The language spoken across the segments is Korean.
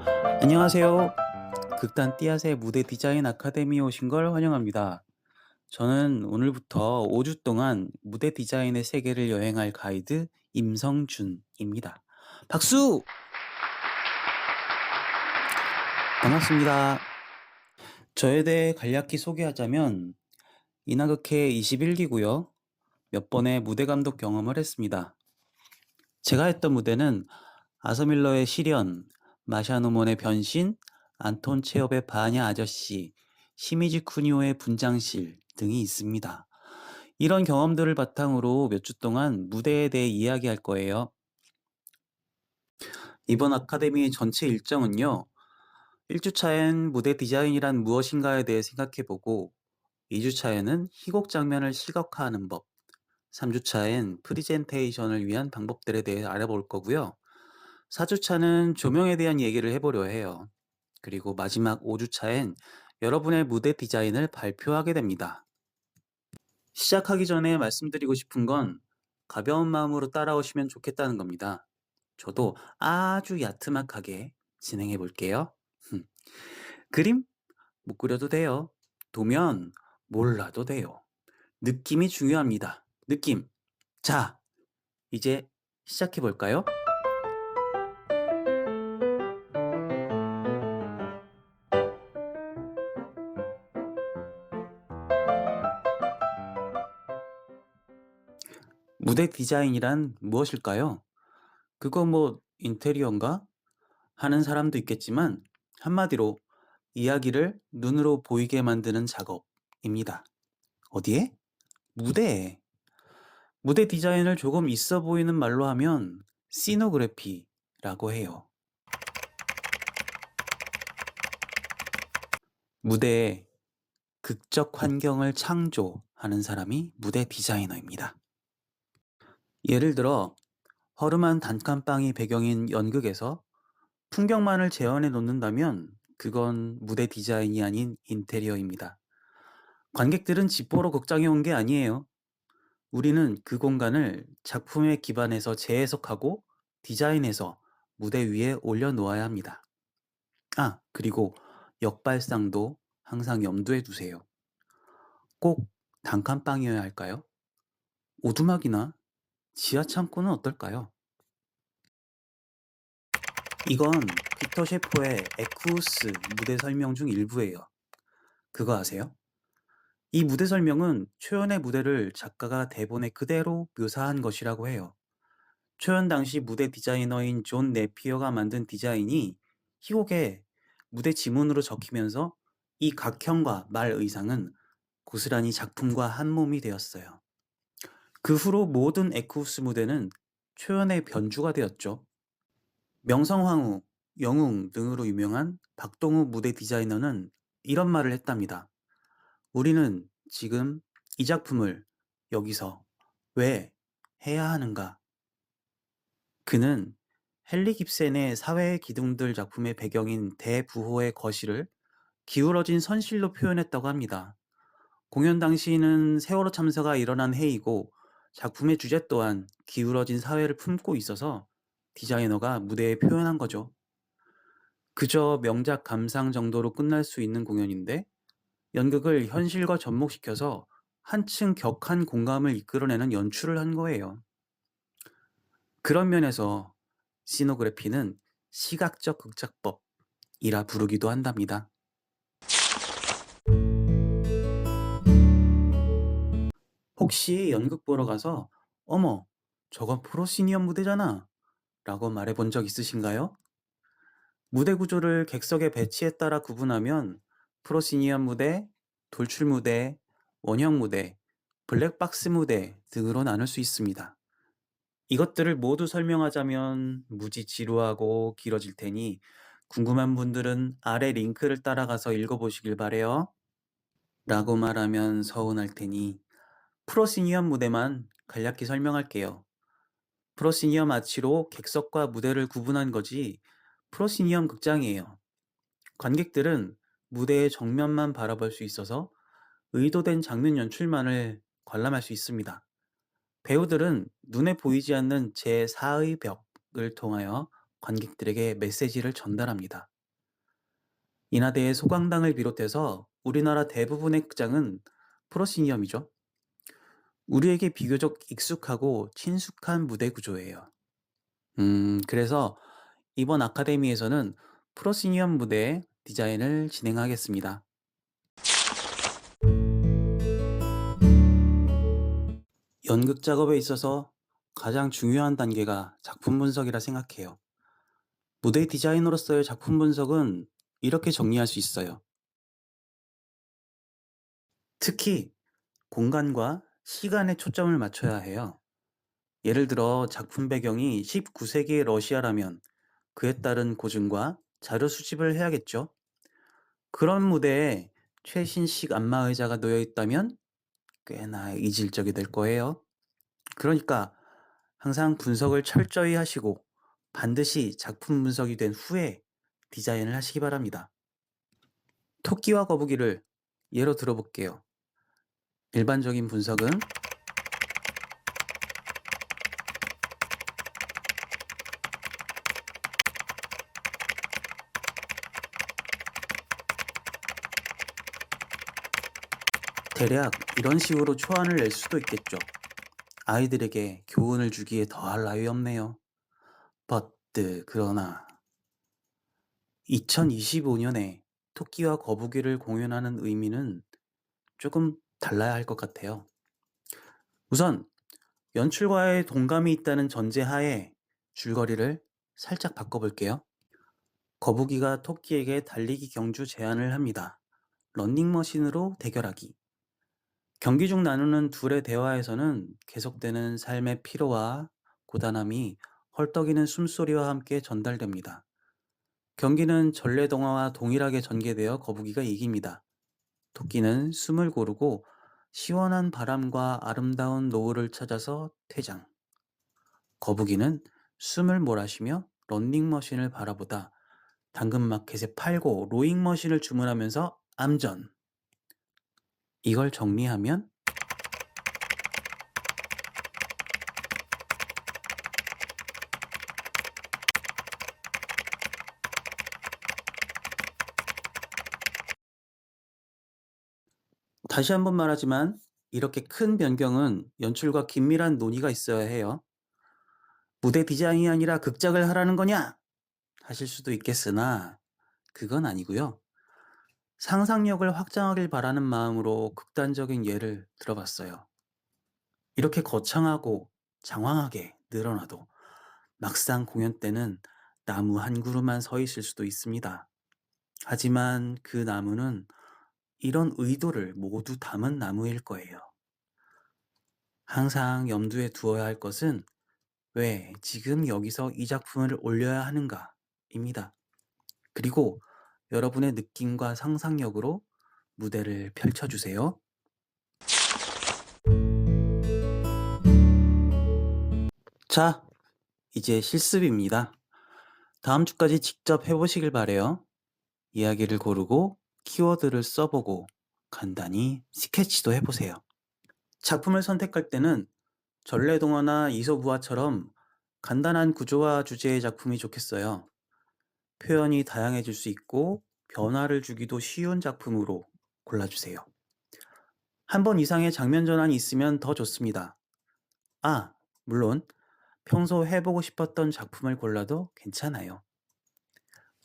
안녕하세요. 극단 띠아세 무대 디자인 아카데미에 오신 걸 환영합니다. 저는 오늘부터 5주 동안 무대 디자인의 세계를 여행할 가이드 임성준입니다. 박수! 반갑습니다. 저에 대해 간략히 소개하자면 인하극회 21기고요. 몇 번의 무대 감독 경험을 했습니다. 제가 했던 무대는 아서밀러의 시련, 마샤노몬의 변신, 안톤 체홉의 바냐 아저씨, 시미지 쿠니오의 분장실 등이 있습니다. 이런 경험들을 바탕으로 몇 주 동안 무대에 대해 이야기할 거예요. 이번 아카데미의 전체 일정은요. 1주차엔 무대 디자인이란 무엇인가에 대해 생각해보고 2주차에는 희곡 장면을 시각화하는 법, 3주차엔 프리젠테이션을 위한 방법들에 대해 알아볼 거고요. 4주차는 조명에 대한 얘기를 해보려 해요. 그리고 마지막 5주차엔 여러분의 무대 디자인을 발표하게 됩니다. 시작하기 전에 말씀드리고 싶은 건 가벼운 마음으로 따라오시면 좋겠다는 겁니다. 저도 아주 야트막하게 진행해 볼게요. 그림? 못 그려도 돼요. 도면? 몰라도 돼요. 느낌이 중요합니다. 느낌. 자, 이제 시작해 볼까요? 무대 디자인이란 무엇일까요? 그거 뭐 인테리어인가? 하는 사람도 있겠지만 한마디로 이야기를 눈으로 보이게 만드는 작업입니다. 어디에? 무대에. 무대 디자인을 조금 있어 보이는 말로 하면 시노그래피라고 해요. 무대에 극적 환경을 창조하는 사람이 무대 디자이너입니다. 예를 들어 허름한 단칸방이 배경인 연극에서 풍경만을 재현해 놓는다면 그건 무대 디자인이 아닌 인테리어입니다. 관객들은 집 보러 극장에 온 게 아니에요. 우리는 그 공간을 작품에 기반해서 재해석하고 디자인해서 무대 위에 올려놓아야 합니다. 아, 그리고 역발상도 항상 염두에 두세요. 꼭 단칸방이어야 할까요? 오두막이나 지하 창고는 어떨까요? 이건 빅터 셰퍼의 에쿠스 무대 설명 중 일부예요. 그거 아세요? 이 무대 설명은 초연의 무대를 작가가 대본에 그대로 묘사한 것이라고 해요. 초연 당시 무대 디자이너인 존 네피어가 만든 디자인이 희곡에 무대 지문으로 적히면서 이 각형과 말 의상은 고스란히 작품과 한 몸이 되었어요. 그 후로 모든 에쿠스 무대는 초연의 변주가 되었죠. 명성황후, 영웅 등으로 유명한 박동우 무대 디자이너는 이런 말을 했답니다. 우리는 지금 이 작품을 여기서 왜 해야 하는가? 그는 헨리 깁센의 사회의 기둥들 작품의 배경인 대부호의 거실을 기울어진 선실로 표현했다고 합니다. 공연 당시는 세월호 참사가 일어난 해이고 작품의 주제 또한 기울어진 사회를 품고 있어서 디자이너가 무대에 표현한 거죠. 그저 명작 감상 정도로 끝날 수 있는 공연인데 연극을 현실과 접목시켜서 한층 격한 공감을 이끌어내는 연출을 한 거예요. 그런 면에서 시노그래피는 시각적 극작법이라 부르기도 한답니다. 혹시 연극 보러 가서 어머, 저건 프로시니엄 무대잖아 라고 말해본 적 있으신가요? 무대 구조를 객석의 배치에 따라 구분하면 프로시니엄 무대, 돌출 무대, 원형 무대, 블랙박스 무대 등으로 나눌 수 있습니다. 이것들을 모두 설명하자면 무지 지루하고 길어질 테니 궁금한 분들은 아래 링크를 따라가서 읽어보시길 바래요. 라고 말하면 서운할 테니 프로시니엄 무대만 간략히 설명할게요. 프로시니엄 아치로 객석과 무대를 구분한 거지 프로시니엄 극장이에요. 관객들은 무대의 정면만 바라볼 수 있어서 의도된 장면 연출만을 관람할 수 있습니다. 배우들은 눈에 보이지 않는 제4의 벽을 통하여 관객들에게 메시지를 전달합니다. 인하대의 소강당을 비롯해서 우리나라 대부분의 극장은 프로시니엄이죠. 우리에게 비교적 익숙하고 친숙한 무대 구조예요. 그래서 이번 아카데미에서는 프로시니엄 무대 디자인을 진행하겠습니다. 연극 작업에 있어서 가장 중요한 단계가 작품 분석이라 생각해요. 무대 디자이너로서의 작품 분석은 이렇게 정리할 수 있어요. 특히 공간과 시간에 초점을 맞춰야 해요. 예를 들어 작품 배경이 19세기의 러시아라면 그에 따른 고증과 자료 수집을 해야겠죠. 그런 무대에 최신식 안마의자가 놓여 있다면 꽤나 이질적이 될 거예요. 그러니까 항상 분석을 철저히 하시고 반드시 작품 분석이 된 후에 디자인을 하시기 바랍니다. 토끼와 거북이를 예로 들어볼게요. 일반적인 분석은 대략 이런 식으로 초안을 낼 수도 있겠죠. 아이들에게 교훈을 주기에 더할 나위 없네요. 그러나 2025년에 토끼와 거북이를 공연하는 의미는 조금 달라야 할 것 같아요. 우선 연출과의 동감이 있다는 전제하에 줄거리를 살짝 바꿔볼게요. 거북이가 토끼에게 달리기 경주 제안을 합니다. 런닝머신으로 대결하기. 경기 중 나누는 둘의 대화에서는 계속되는 삶의 피로와 고단함이 헐떡이는 숨소리와 함께 전달됩니다. 경기는 전래동화와 동일하게 전개되어 거북이가 이깁니다. 토끼는 숨을 고르고 시원한 바람과 아름다운 노을을 찾아서 퇴장. 거북이는 숨을 몰아쉬며 런닝머신을 바라보다 당근마켓에 팔고 로잉머신을 주문하면서 암전. 이걸 정리하면 다시 한번 말하지만 이렇게 큰 변경은 연출과 긴밀한 논의가 있어야 해요. 무대 디자인이 아니라 극작을 하라는 거냐? 하실 수도 있겠으나 그건 아니고요. 상상력을 확장하길 바라는 마음으로 극단적인 예를 들어봤어요. 이렇게 거창하고 장황하게 늘어나도 막상 공연 때는 나무 한 그루만 서 있을 수도 있습니다. 하지만 그 나무는 이런 의도를 모두 담은 나무일 거예요. 항상 염두에 두어야 할 것은 왜 지금 여기서 이 작품을 올려야 하는가입니다. 그리고 여러분의 느낌과 상상력으로 무대를 펼쳐주세요. 자, 이제 실습입니다. 다음 주까지 직접 해보시길 바래요. 이야기를 고르고 키워드를 써보고 간단히 스케치도 해보세요. 작품을 선택할 때는 전래동화나 이솝우화처럼 간단한 구조와 주제의 작품이 좋겠어요. 표현이 다양해질 수 있고 변화를 주기도 쉬운 작품으로 골라주세요. 한 번 이상의 장면 전환이 있으면 더 좋습니다. 물론 평소 해보고 싶었던 작품을 골라도 괜찮아요.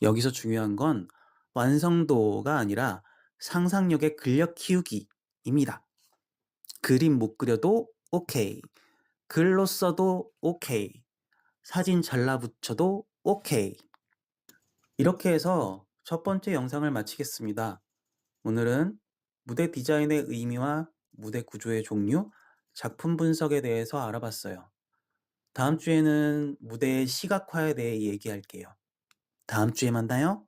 여기서 중요한 건 완성도가 아니라 상상력의 근력 키우기입니다. 그림 못 그려도 오케이. 글로 써도 오케이. 사진 잘라 붙여도 오케이. 이렇게 해서 첫 번째 영상을 마치겠습니다. 오늘은 무대 디자인의 의미와 무대 구조의 종류, 작품 분석에 대해서 알아봤어요. 다음 주에는 무대의 시각화에 대해 얘기할게요. 다음 주에 만나요.